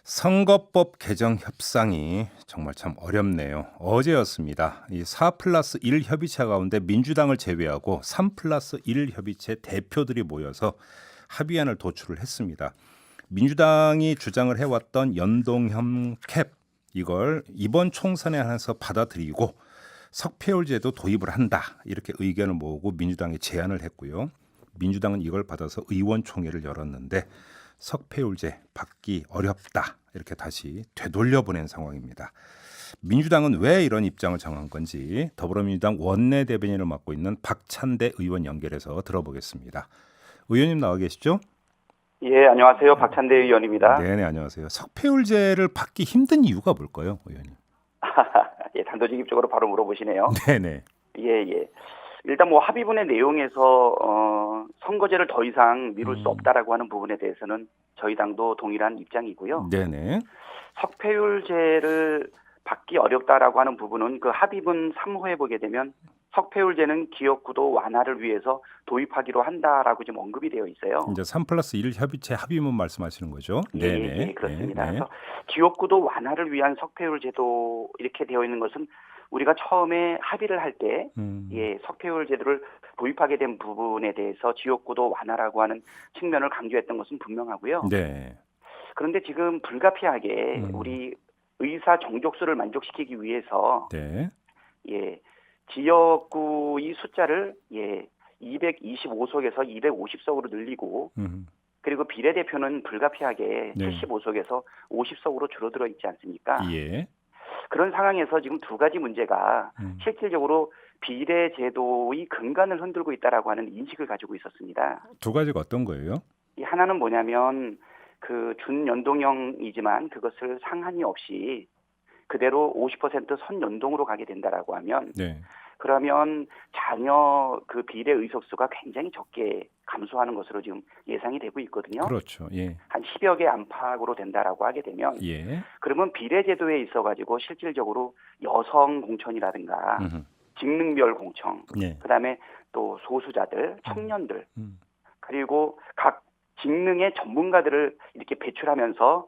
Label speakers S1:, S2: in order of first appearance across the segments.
S1: 선거법 개정 협상이 정말 참 어렵네요. 어제였습니다. 이 4+1 협의체 가운데 민주당을 제외하고 3+1 협의체 대표들이 모여서 합의안을 도출을 했습니다. 민주당이 주장을 해왔던 연동형 캡 이걸 이번 총선에 한해서 받아들이고 석패율제도 도입을 한다 이렇게 의견을 모으고 민주당에 제안을 했고요. 민주당은 이걸 받아서 의원총회를 열었는데 석패율제 받기 어렵다 이렇게 다시 되돌려보낸 상황입니다. 민주당은 왜 이런 입장을 정한 건지 더불어민주당 원내대변인을 맡고 있는 박찬대 의원 연결해서 들어보겠습니다. 의원님 나와 계시죠?
S2: 예, 안녕하세요. 박찬대 의원입니다.
S1: 네네, 안녕하세요. 석패율제를 받기 힘든 이유가 뭘까요, 의원님?
S2: 예, 단도직입적으로 바로 물어보시네요.
S1: 네네.
S2: 예, 예. 일단 뭐 합의문의 내용에서 선거제를 더 이상 미룰 수 없다라고 하는 부분에 대해서는 저희 당도 동일한 입장이고요.
S1: 네네.
S2: 석패율제를 받기 어렵다라고 하는 부분은 그 합의문 3호에 보게 되면 석패율제는 기업구도 완화를 위해서 도입하기로 한다라고 지금 언급이 되어 있어요.
S1: 이제 3+1 협의체 합의문 말씀하시는 거죠? 네네.
S2: 예, 그렇습니다.
S1: 네, 네.
S2: 그래서 기업구도 완화를 위한 석패율제도 이렇게 되어 있는 것은 우리가 처음에 합의를 할 때 석패율제도를 도입하게 된 부분에 대해서 지역구도 완화라고 하는 측면을 강조했던 것은 분명하고요.
S1: 네.
S2: 그런데 지금 불가피하게 우리 의사 정족수를 만족시키기 위해서
S1: 네.
S2: 지역구의 숫자를 225석에서 250석으로 늘리고 그리고 비례대표는 불가피하게
S1: 네.
S2: 75석에서 50석으로 줄어들어 있지 않습니까?
S1: 예.
S2: 그런 상황에서 지금 두 가지 문제가 실질적으로 비례제도의 근간을 흔들고 있다라고 하는 인식을 가지고 있었습니다.
S1: 두 가지가 어떤 거예요?
S2: 이 하나는 뭐냐면 그 준연동형이지만 그것을 상한이 없이 그대로 50% 선연동으로 가게 된다라고 하면
S1: 네.
S2: 그러면 자녀 그 비례 의석수가 굉장히 적게 감소하는 것으로 지금 예상이 되고 있거든요.
S1: 그렇죠. 예.
S2: 한 10여 개 안팎으로 된다라고 하게 되면
S1: 예.
S2: 그러면 비례제도에 있어가지고 실질적으로 여성 공천이라든가 직능별 공천,
S1: 예.
S2: 그다음에 또 소수자들, 청년들, 그리고 각 직능의 전문가들을 이렇게 배출하면서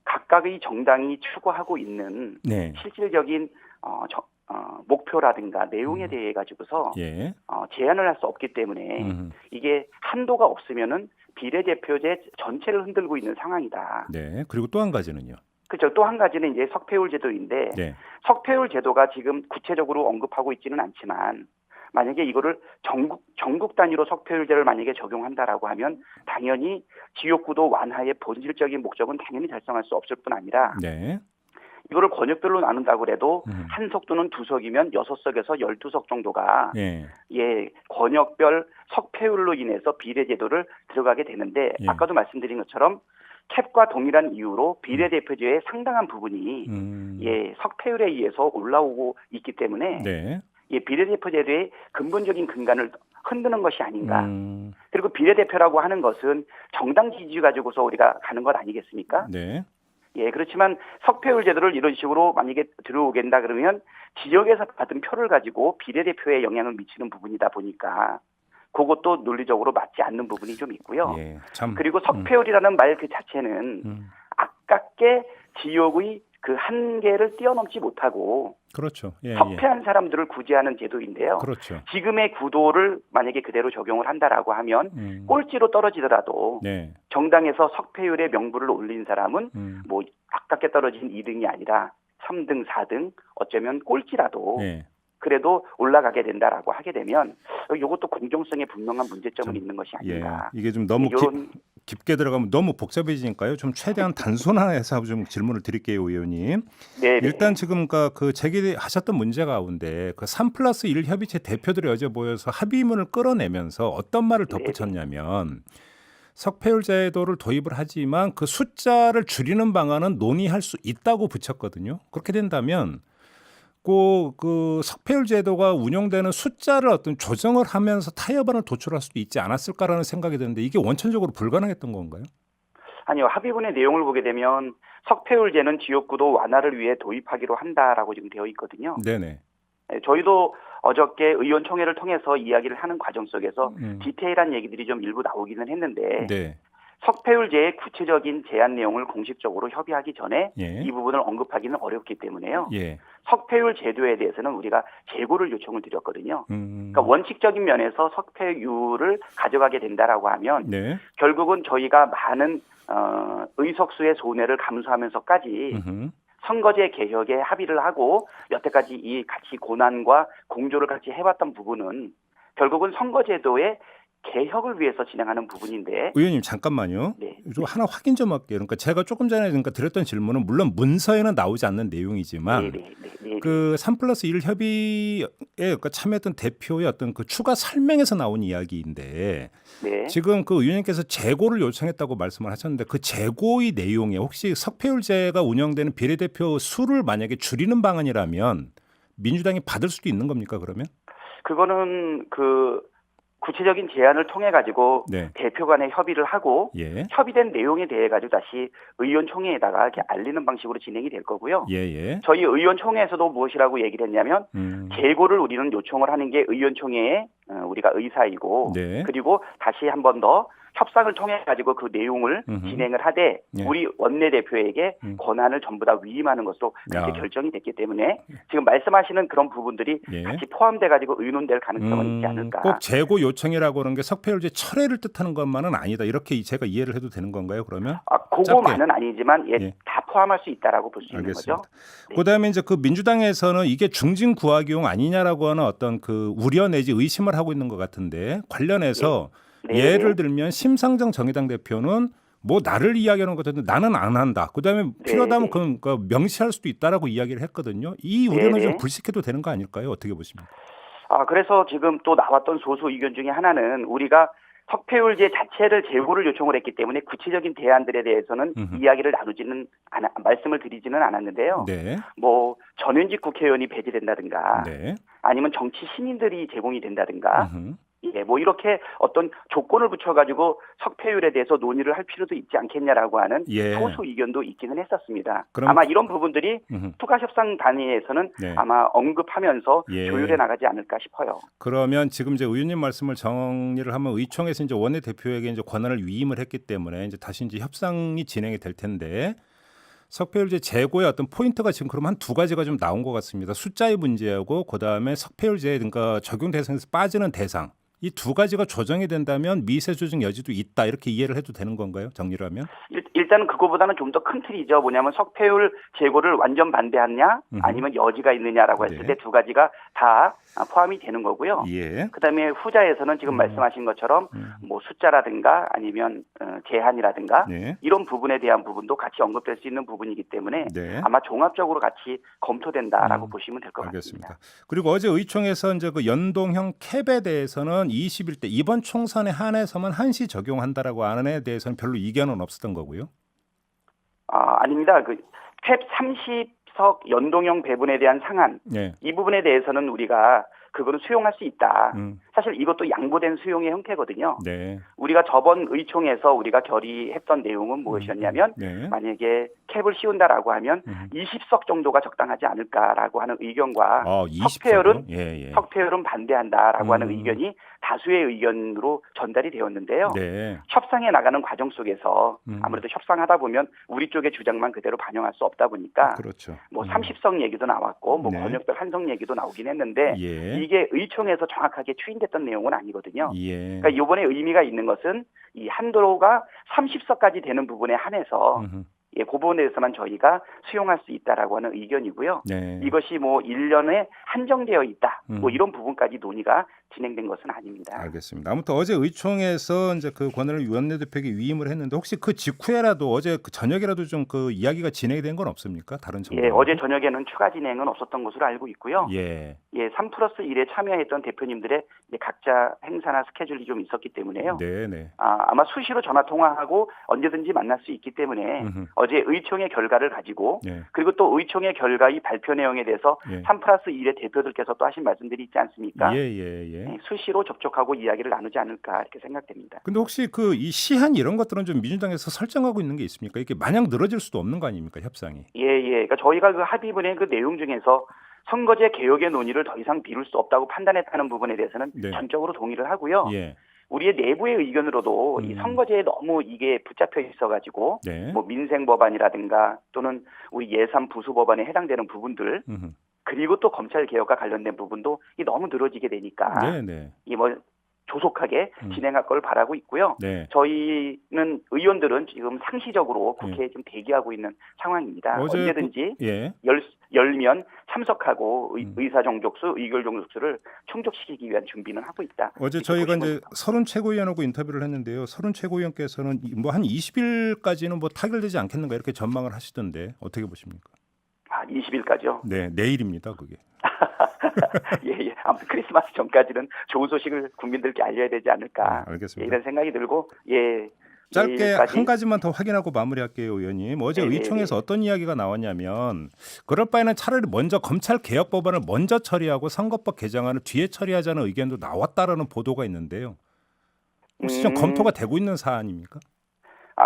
S2: 각각의 정당이 추구하고 있는
S1: 네.
S2: 실질적인 목표라든가 내용에 대해 가지고서
S1: 예.
S2: 제한을 할 수 없기 때문에 이게 한도가 없으면은 비례대표제 전체를 흔들고 있는 상황이다.
S1: 네. 그리고 또 한 가지는요.
S2: 그렇죠. 또 한 가지는 이제 석패율제도인데
S1: 네.
S2: 석패율제도가 지금 구체적으로 언급하고 있지는 않지만 만약에 이거를 전국 단위로 석패율제를 만약에 적용한다라고 하면 당연히 지역구도 완화의 본질적인 목적은 당연히 달성할 수 없을 뿐 아니라
S1: 네.
S2: 이거를 권역별로 나눈다고 해도 한 석 또는 두 석이면 6석에서 12석 정도가
S1: 예.
S2: 권역별 석패율로 인해서 비례제도를 들어가게 되는데
S1: 예.
S2: 아까도 말씀드린 것처럼 캡과 동일한 이유로 비례대표제의 상당한 부분이 석패율에 의해서 올라오고 있기 때문에
S1: 네.
S2: 비례대표제도의 근본적인 근간을 흔드는 것이 아닌가. 그리고 비례대표라고 하는 것은 정당 지지 가지고서 우리가 가는 것 아니겠습니까?
S1: 네.
S2: 그렇지만 석패율 제도를 이런 식으로 만약에 들어오겠다 그러면 지역에서 받은 표를 가지고 비례대표에 영향을 미치는 부분이다 보니까 그것도 논리적으로 맞지 않는 부분이 좀 있고요.
S1: 예. 참.
S2: 그리고 석패율이라는 말 그 자체는 아깝게 지역의 그 한계를 뛰어넘지 못하고
S1: 그렇죠. 예.
S2: 석패한 사람들을 구제하는 제도인데요.
S1: 그렇죠.
S2: 지금의 구도를 만약에 그대로 적용을 한다라고 하면 꼴찌로 떨어지더라도
S1: 네.
S2: 정당에서 석패율의 명부를 올린 사람은 뭐 아깝게 떨어진 2등이 아니라 3등, 4등 어쩌면 꼴찌라도
S1: 네.
S2: 그래도 올라가게 된다라고 하게 되면 이것도 공정성에 분명한 문제점은 있는 것이 아닌가.
S1: 이게 좀 너무 깊게 들어가면 너무 복잡해지니까요. 좀 최대한 단순화해서 좀 질문을 드릴게요, 의원님.
S2: 네.
S1: 일단 지금 그 제기하셨던 문제 가운데 그 3+1 협의체 대표들이 어제 모여서 합의문을 끌어내면서 어떤 말을 덧붙였냐면 석패율 제도를 도입을 하지만 그 숫자를 줄이는 방안은 논의할 수 있다고 붙였거든요. 그렇게 된다면 그 석패율 제도가 운영되는 숫자를 어떤 조정을 하면서 타협안을 도출할 수도 있지 않았을까라는 생각이 드는데 이게 원천적으로 불가능했던 건가요?
S2: 아니요. 합의문의 내용을 보게 되면 석패율제는 지역구도 완화를 위해 도입하기로 한다라고 지금 되어 있거든요.
S1: 네네.
S2: 저희도 어저께 의원총회를 통해서 이야기를 하는 과정 속에서 디테일한 얘기들이 좀 일부 나오기는 했는데
S1: 네.
S2: 석패율제의 구체적인 제한 내용을 공식적으로 협의하기 전에
S1: 예.
S2: 이 부분을 언급하기는 어렵기 때문에요.
S1: 예.
S2: 석패율 제도에 대해서는 우리가 재고를 요청을 드렸거든요.
S1: 음.
S2: 그러니까 원칙적인 면에서 석패율을 가져가게 된다라고 하면
S1: 네.
S2: 결국은 저희가 많은 의석수의 손해를 감수하면서까지
S1: 음흠.
S2: 선거제 개혁에 합의를 하고 여태까지 이 같이 고난과 공조를 같이 해왔던 부분은 결국은 선거제도의 개혁을 위해서 진행하는 부분인데.
S1: 의원님 잠깐만요.
S2: 네.
S1: 좀 하나 확인 좀 할게요. 그러니까 제가 조금 전에 드렸던 질문은 물론 문서에는 나오지 않는 내용이지만 그 3+1 협의에 그러니까 참여했던 대표의 어떤 그 추가 설명에서 나온 이야기인데
S2: 네.
S1: 지금 그 의원님께서 재고를 요청했다고 말씀을 하셨는데 그 재고의 내용에 혹시 석패율제가 운영되는 비례대표 수를 만약에 줄이는 방안이라면 민주당이 받을 수도 있는 겁니까 그러면?
S2: 그거는 그 구체적인 제안을 통해 가지고
S1: 네.
S2: 대표 간에 협의를 하고
S1: 예.
S2: 협의된 내용에 대해 가지고 다시 의원총회에다가 이렇게 알리는 방식으로 진행이 될 거고요.
S1: 예.
S2: 저희 의원총회에서도 무엇이라고 얘기를 했냐면 재고를 우리는 요청을 하는 게 의원총회의 우리가 의사이고
S1: 네.
S2: 그리고 다시 한 번 더 협상을 통해 가지고 그 내용을 진행을 하되
S1: 예.
S2: 우리 원내대표에게 권한을 전부 다 위임하는 것으로 그렇게 결정이 됐기 때문에 지금 말씀하시는 그런 부분들이
S1: 예.
S2: 같이 포함돼 가지고 의논될 가능성은 있지 않을까.
S1: 꼭 재고 요청이라고 하는 게 석패율제 철회를 뜻하는 것만은 아니다. 이렇게 제가 이해를 해도 되는 건가요? 그러면?
S2: 그거만은 아니지만
S1: 예.
S2: 다 포함할 수 있다라고 볼 수 있는
S1: 알겠습니다.
S2: 거죠. 네.
S1: 그다음에 이제 그 민주당에서는 이게 중진 구하기용 아니냐라고 하는 어떤 그 우려 내지 의심을 하고 있는 것 같은데 관련해서
S2: 네.
S1: 예를 들면 심상정 정의당 대표는 뭐 나를 이야기하는 것 같은데 나는 안 한다. 그다음에 필요하다면 그 명시할 수도 있다라고 이야기를 했거든요. 이 우려는 좀 불식해도 되는 거 아닐까요? 어떻게 보십니까?
S2: 그래서 지금 또 나왔던 소수 의견 중에 하나는 우리가 석패율제 자체를 재고를 요청을 했기 때문에 구체적인 대안들에 대해서는 이야기를 말씀을 드리지는 않았는데요.
S1: 네.
S2: 뭐 전현직 국회의원이 배제된다든가
S1: 네.
S2: 아니면 정치 신인들이 제공이 된다든가 예, 뭐 이렇게 어떤 조건을 붙여가지고 석패율에 대해서 논의를 할 필요도 있지 않겠냐라고 하는 소수 의견도 있기는 했었습니다. 아마 이런 부분들이 투가협상 단위에서는 아마 언급하면서 조율해 나가지 않을까 싶어요.
S1: 그러면 지금 이제 의원님 말씀을 정리를 하면 의총에서 이제 원내대표에게 이제 권한을 위임을 했기 때문에 이제 다시 이제 협상이 진행이 될 텐데. 석패율제 재고의 어떤 포인트가 지금 그럼 한 두 가지가 좀 나온 것 같습니다. 숫자의 문제하고 그다음에 석패율제 그러니까 적용 대상에서 빠지는 대상. 이 두 가지가 조정이 된다면 미세 조정 여지도 있다 이렇게 이해를 해도 되는 건가요? 정리를 하면?
S2: 일단은 그거보다는 좀 더 큰 틀이죠. 뭐냐면 석패율 재고를 완전 반대하냐 아니면 여지가 있느냐라고 했을 때 두 가지가 다 포함이 되는 거고요.
S1: 예.
S2: 그다음에 후자에서는 지금 말씀하신 것처럼 뭐 숫자라든가 아니면 제한이라든가 이런 부분에 대한 부분도 같이 언급될 수 있는 부분이기 때문에 아마 종합적으로 같이 검토된다라고 보시면 될 것 같습니다.
S1: 그리고 어제 의총에서 이제 그 연동형 캡에 대해서는 21대 이번 총선에 한해서만 한시 적용한다라고 하는 에 대해서는 별로 이견은 없었던 거고요.
S2: 아닙니다. 그 캡 30석 연동형 배분에 대한 상한 이 부분에 대해서는 우리가 그거는 수용할 수 있다. 사실 이것도 양보된 수용의 형태거든요. 우리가 저번 의총에서 우리가 결의했던 내용은 무엇이었냐면 만약에 캡을 씌운다라고 하면 20석 정도가 적당하지 않을까라고 하는 의견과 석패율은 반대한다라고 하는 의견이 다수의 의견으로 전달이 되었는데요. 협상에 나가는 과정 속에서 아무래도 협상하다 보면 우리 쪽의 주장만 그대로 반영할 수 없다 보니까 뭐 30석 얘기도 나왔고 뭐 권역별 한석 얘기도 나오긴 했는데 이게 의총에서 정확하게 추인됐던 내용은 아니거든요. 그러니까 이번에 의미가 있는 것은 이 한도가 30석까지 되는 부분에 한해서 그 부분에 대해서만 저희가 수용할 수 있다라고 하는 의견이고요. 이것이 뭐 1년에 한정되어 있다. 뭐 이런 부분까지 논의가 진행된 것은 아닙니다.
S1: 알겠습니다. 아무튼 어제 의총에서 이제 그 권한을 원내대표에게 위임을 했는데 혹시 그 직후에라도 어제 그 저녁이라도 좀 그 이야기가 진행이 된 건 없습니까? 다른 정부?
S2: 어제 저녁에는 추가 진행은 없었던 것으로 알고 있고요. 3+1에 참여했던 대표님들의 각자 행사나 스케줄이 좀 있었기 때문에요. 아마 수시로 전화 통화하고 언제든지 만날 수 있기 때문에 어제 의총의 결과를 가지고 그리고 또 의총의 결과 이 발표 내용에 대해서 3+1의 대표들께서 또 하신 말씀들이 있지 않습니까? 수시로 접촉하고 이야기를 나누지 않을까 이렇게 생각됩니다.
S1: 근데 혹시 그 이 시한 이런 것들은 좀 민주당에서 설정하고 있는 게 있습니까? 이게 마냥 늘어질 수도 없는 거 아닙니까? 협상이.
S2: 그러니까 저희가 그 합의문의 그 내용 중에서 선거제 개혁의 논의를 더 이상 미룰 수 없다고 판단했다는 부분에 대해서는 전적으로 동의를 하고요. 우리의 내부의 의견으로도 이 선거제에 너무 이게 붙잡혀 있어가지고
S1: 네.
S2: 뭐 민생 법안이라든가 또는 우리 예산 부수 법안에 해당되는 부분들 그리고 또 검찰 개혁과 관련된 부분도 이 너무 늘어지게 되니까
S1: 네, 네.
S2: 이 뭐 조속하게 진행할 걸 바라고 있고요.
S1: 네.
S2: 저희는 의원들은 지금 상시적으로 국회에 좀 대기하고 있는 상황입니다.
S1: 어제
S2: 언제든지
S1: 예.
S2: 열면 참석하고 의사 정족수, 의결 정족수를 충족시키기 위한 준비는 하고 있다.
S1: 어제 저희가 이제 서른 최고위원하고 인터뷰를 했는데요. 서른 최고위원께서는 뭐 한 20일까지는 뭐 타결되지 않겠는가 이렇게 전망을 하시던데 어떻게 보십니까?
S2: 아, 20일까지요?
S1: 네, 내일입니다, 그게.
S2: 예. 아무튼 크리스마스 전까지는 좋은 소식을 국민들께 알려야 되지 않을까.
S1: 알겠습니다.
S2: 이런 생각이 들고
S1: 짧게
S2: 내일까지.
S1: 한 가지만 더 확인하고 마무리할게요, 의원님. 어제
S2: 네네네.
S1: 의총에서 어떤 이야기가 나왔냐면 그럴 바에는 차라리 먼저 검찰 개혁 법안을 먼저 처리하고 선거법 개정안을 뒤에 처리하자는 의견도 나왔다라는 보도가 있는데요. 혹시 좀 검토가 되고 있는 사안입니까?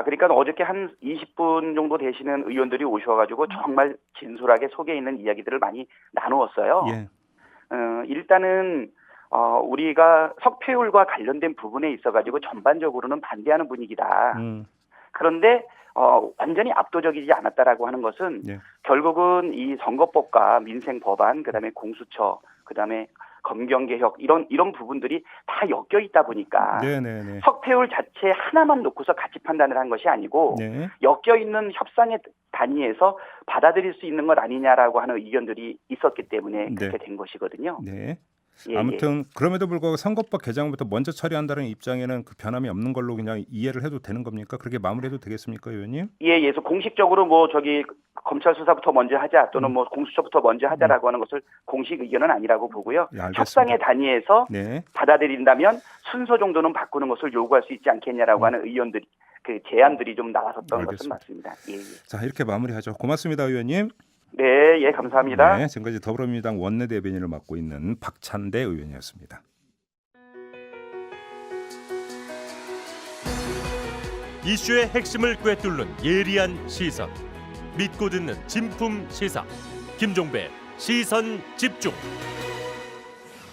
S2: 그러니까 어저께 한 20분 정도 되시는 의원들이 오셔가지고 정말 진솔하게 속에 있는 이야기들을 많이 나누었어요.
S1: 예.
S2: 일단은 우리가 석패율과 관련된 부분에 있어가지고 전반적으로는 반대하는 분위기다. 그런데 완전히 압도적이지 않았다라고 하는 것은
S1: 예.
S2: 결국은 이 선거법과 민생 법안, 그다음에 공수처, 그다음에 검경개혁 이런 부분들이 다 엮여 있다 보니까
S1: 네네네.
S2: 석패율 자체 하나만 놓고서 가치 판단을 한 것이 아니고
S1: 네.
S2: 엮여 있는 협상의 단위에서 받아들일 수 있는 것 아니냐라고 하는 의견들이 있었기 때문에 그렇게 된 것이거든요.
S1: 네.
S2: 예,
S1: 아무튼 그럼에도 불구하고 선거법 개정부터 먼저 처리한다는 입장에는 그 변함이 없는 걸로 그냥 이해를 해도 되는 겁니까? 그렇게 마무리해도 되겠습니까, 의원님?
S2: 예. 그래서 공식적으로 뭐 검찰 수사부터 먼저 하자 또는 뭐 공수처부터 먼저 하자라고 하는 것을 공식 의견은 아니라고 보고요.
S1: 예, 알겠습니다.
S2: 협상의 단위에서
S1: 네.
S2: 받아들인다면 순서 정도는 바꾸는 것을 요구할 수 있지 않겠냐라고 하는 의원들이 그 제안들이 좀 나왔었던 것은 맞습니다. 예.
S1: 자, 이렇게 마무리하죠. 고맙습니다, 의원님.
S2: 네, 감사합니다.
S1: 네, 지금까지 더불어민주당 원내대변인을 맡고 있는 박찬대 의원이었습니다.
S3: 이슈의 핵심을 꿰뚫는 예리한 시선, 믿고 듣는 진품 시사, 김종배 시선 집중.